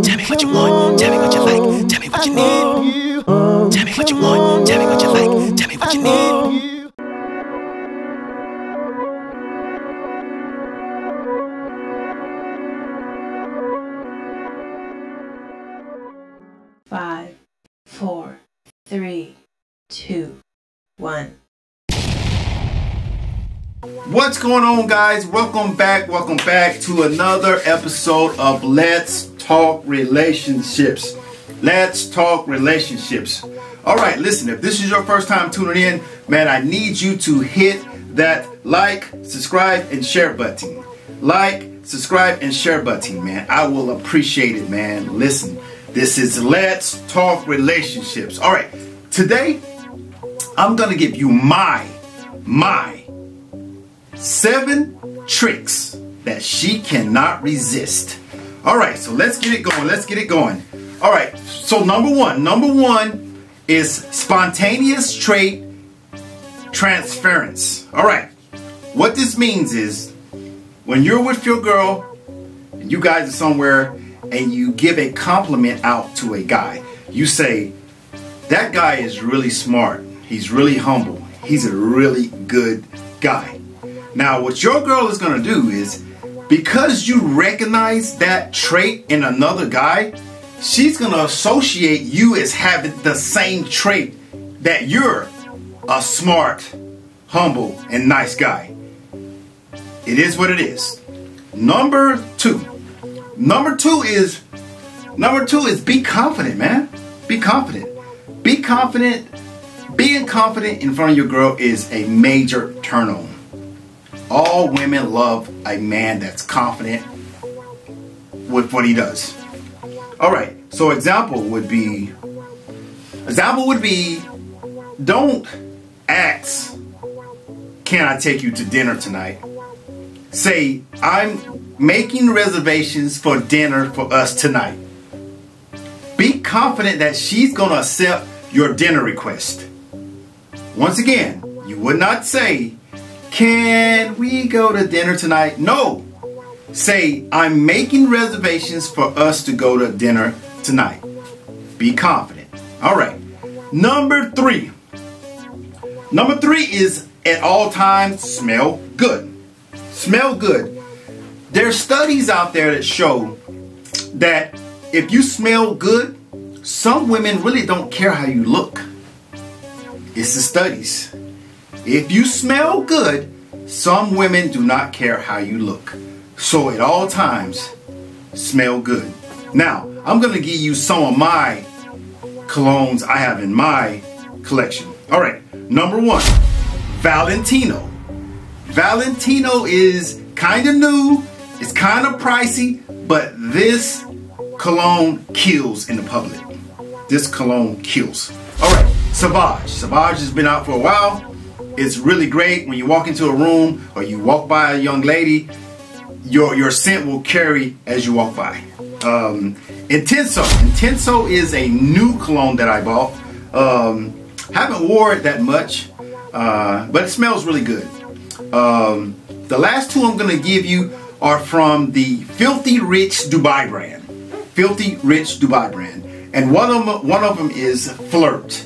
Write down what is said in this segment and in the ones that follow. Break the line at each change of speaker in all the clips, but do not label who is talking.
Tell me what you want, tell me what you like, tell me what you need. Tell me what you want, tell me what you like, tell me what you need.
Five, 4, 3, 2, 1.
What's going on, guys? Welcome back to another episode of Let's Talk Relationships. Let's Talk Relationships. All right, listen, if this is your first time tuning in, man, I need you to hit that like, subscribe, and share button. Like, subscribe, and share button, man. I will appreciate it, man. Listen, this is Let's Talk Relationships. All right, today I'm going to give you my 7 tricks that she cannot resist. All right, so let's get it going. All right, so number one is spontaneous trait transference. All right, what this means is when you're with your girl and you guys are somewhere and you give a compliment out to a guy, you say, that guy is really smart, he's really humble, he's a really good guy. Now, what your girl is going to do is, because you recognize that trait in another guy, she's going to associate you as having the same trait, that you're a smart, humble, and nice guy. It is what it is. Number two is be confident, man. Be confident. Be confident. Being confident in front of your girl is a major turn on. All women love a man that's confident with what he does. All right, so example would be, don't ask, can I take you to dinner tonight? Say, I'm making reservations for dinner for us tonight. Be confident that she's going to accept your dinner request. Once again, you would not say, can we go to dinner tonight? No. Say, I'm making reservations for us to go to dinner tonight. Be confident. All right. Number three is at all times smell good. Smell good. There's studies out there that show that if you smell good, some women really don't care how you look. It's the studies. If you smell good, some women do not care how you look. So at all times, smell good. Now, I'm going to give you some of my colognes I have in my collection. All right, number 1, Valentino. Valentino is kind of new. It's kind of pricey, but this cologne kills in the public. This cologne kills. All right, Sauvage. Sauvage has been out for a while. It's really great when you walk into a room or you walk by a young lady, your scent will carry as you walk by. Intenso. Intenso is a new cologne that I bought. Haven't wore it that much, but it smells really good. The last 2 I'm going to give you are from the Filthy Rich Dubai brand. Filthy Rich Dubai brand. And one of them is Flirt.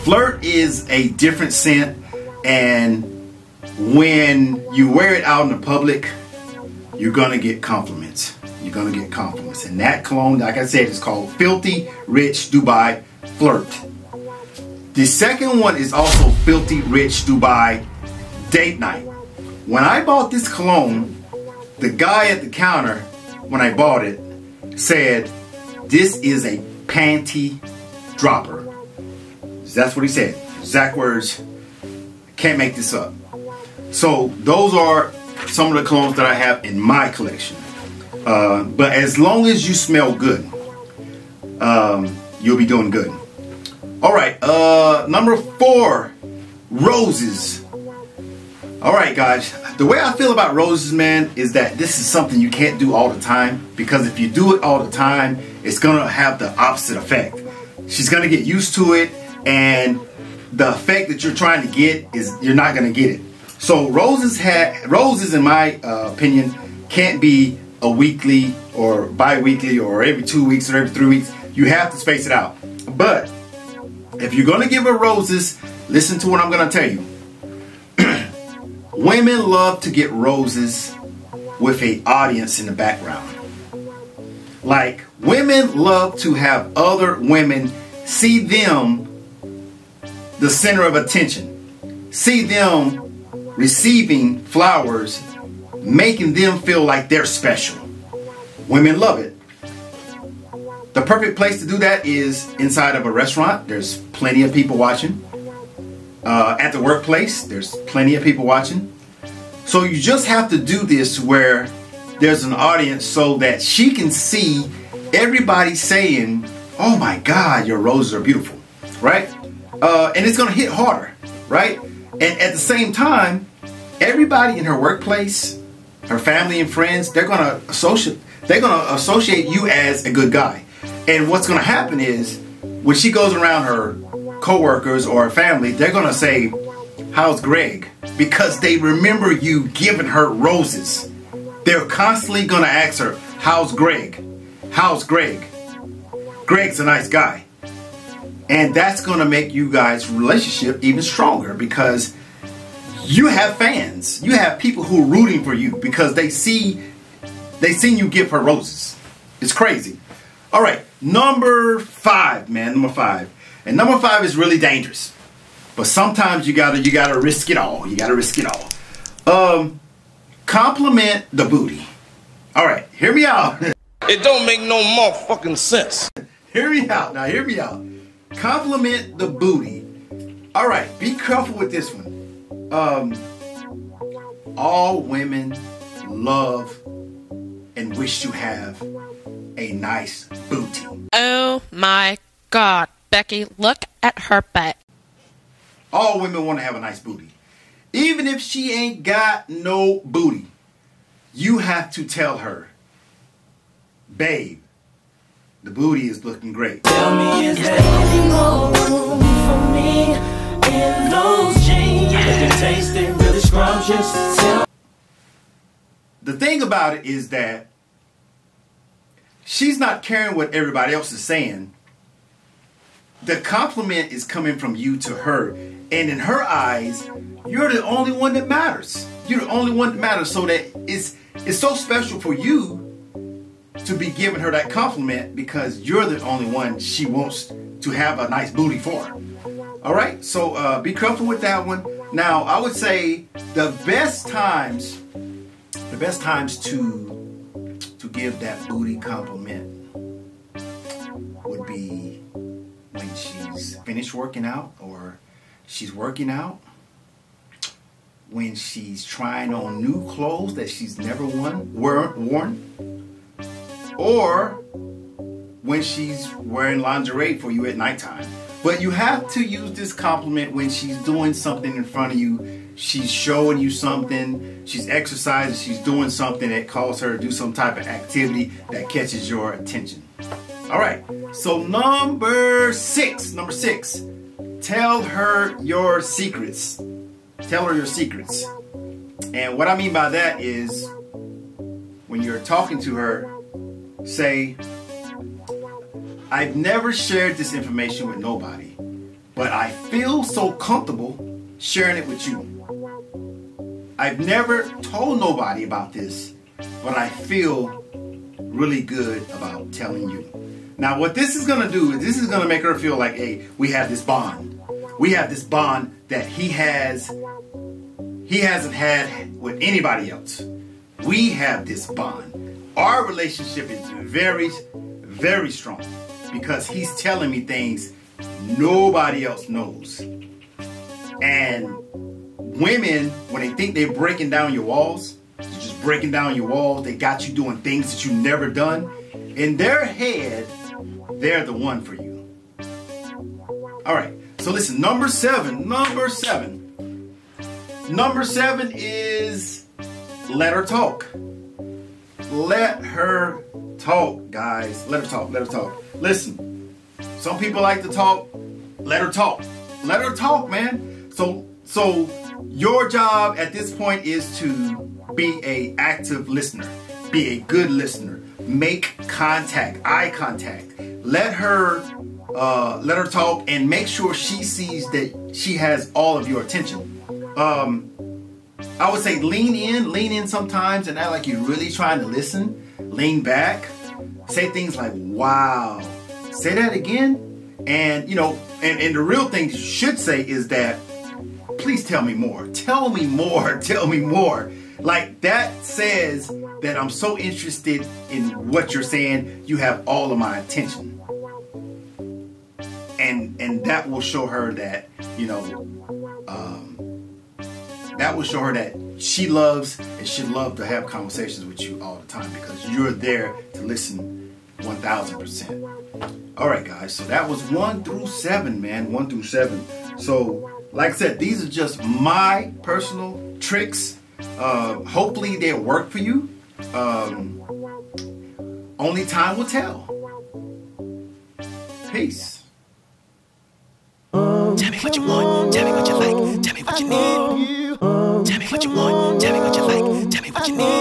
Flirt is a different scent, and when you wear it out in the public, you're gonna get compliments. You're gonna get compliments. And that cologne, like I said, is called Filthy Rich Dubai Flirt. The second one is also Filthy Rich Dubai Date Night. When I bought this cologne, the guy at the counter, when I bought it, said, this is a panty dropper. That's what he said. Exact words. Can't make this up. So those are some of the colognes that I have in my collection. But as long as you smell good, you'll be doing good. All right. Number 4, roses. All right, guys. The way I feel about roses, man, is that this is something you can't do all the time, because if you do it all the time, it's gonna have the opposite effect. She's gonna get used to it, and the effect that you're trying to get is you're not gonna get it. So roses, in my opinion, can't be a weekly or bi-weekly or every 2 weeks or every 3 weeks. You have to space it out. But if you're going to give her roses, listen to what I'm going to tell you. Women love to get roses with an audience in the background. Like, women love to have other women see them the center of attention. See them receiving flowers, making them feel like they're special. Women love it. The perfect place to do that is inside of a restaurant. There's plenty of people watching. At the workplace, there's plenty of people watching. So you just have to do this where there's an audience so that she can see everybody saying, "Oh my God, your roses are beautiful," right? And it's going to hit harder, right? And at the same time, everybody in her workplace, her family and friends, they're going to associate you as a good guy. And what's going to happen is when she goes around her coworkers or her family, they're going to say, "How's Greg?" Because they remember you giving her roses. They're constantly going to ask her, "How's Greg? How's Greg? Greg's a nice guy." And that's going to make you guys' relationship even stronger because you have fans. You have people who are rooting for you because they seen you give her roses. It's crazy. All right, number 5, man, number 5. And number 5 is really dangerous. But sometimes you gotta risk it all. You gotta risk it all. Compliment the booty. All right, hear me out.
It don't make no motherfucking sense.
Hear me out. Now hear me out. Compliment the booty. All right, be careful with this one. All women love and wish to have a nice booty.
Oh my God, Becky, look at her butt.
All women want to have a nice booty. Even if she ain't got no booty, you have to tell her, "Babe, the booty is looking great."
Tell me, is there any more room for me in those jeans? If they taste it really scrumptious.
The thing about it is that she's not caring what everybody else is saying. The compliment is coming from you to her. And in her eyes, you're the only one that matters. You're the only one that matters. So that it's so special for you to be giving her that compliment because you're the only one she wants to have a nice booty for. All right? So be careful with that one. Now, I would say the best times to give that booty compliment would be when she's finished working out or she's working out, when she's trying on new clothes that she's never worn, or when she's wearing lingerie for you at nighttime. But you have to use this compliment when she's doing something in front of you. She's showing you something, she's exercising, she's doing something that calls her to do some type of activity that catches your attention. All right, so number six, tell her your secrets. Tell her your secrets. And what I mean by that is when you're talking to her, say, "I've never shared this information with nobody, but I feel so comfortable sharing it with you. I've never told nobody about this, but I feel really good about telling you." Now, what this is going to do is this is going to make her feel like, hey, we have this bond. We have this bond that he hasn't had with anybody else. We have this bond. Our relationship is very, very strong because he's telling me things nobody else knows. And women, when they think they're breaking down your walls, you're just breaking down your walls, they got you doing things that you've never done. In their head, they're the one for you. All right, so listen, number seven is let her talk. Let her talk, guys. Let her talk. Listen, some people like to talk. Let her talk. Let her talk, man. So your job at this point is to be an active listener. be a good listener. Make contact, eye contact. Let her talk, and make sure she sees that she has all of your attention. I would say lean in sometimes and act like you're really trying to listen. Lean back. Say things like, wow. Say that again. And, you know, and the real thing you should say is that, please tell me more. Tell me more. Tell me more. Like, that says that I'm so interested in what you're saying. You have all of my attention. And that will show her that, you know, that will show her that she loves and should love to have conversations with you all the time, because you're there to listen 1000%. All right, guys. So that was 1 through 7, man. 1 through 7. So, like I said, these are just my personal tricks. Hopefully they'll work for you. Only time will tell. Peace.
Tell me what you want, tell me what you like, tell me what you need. Tell me what you want, tell me what you like, tell me what you need.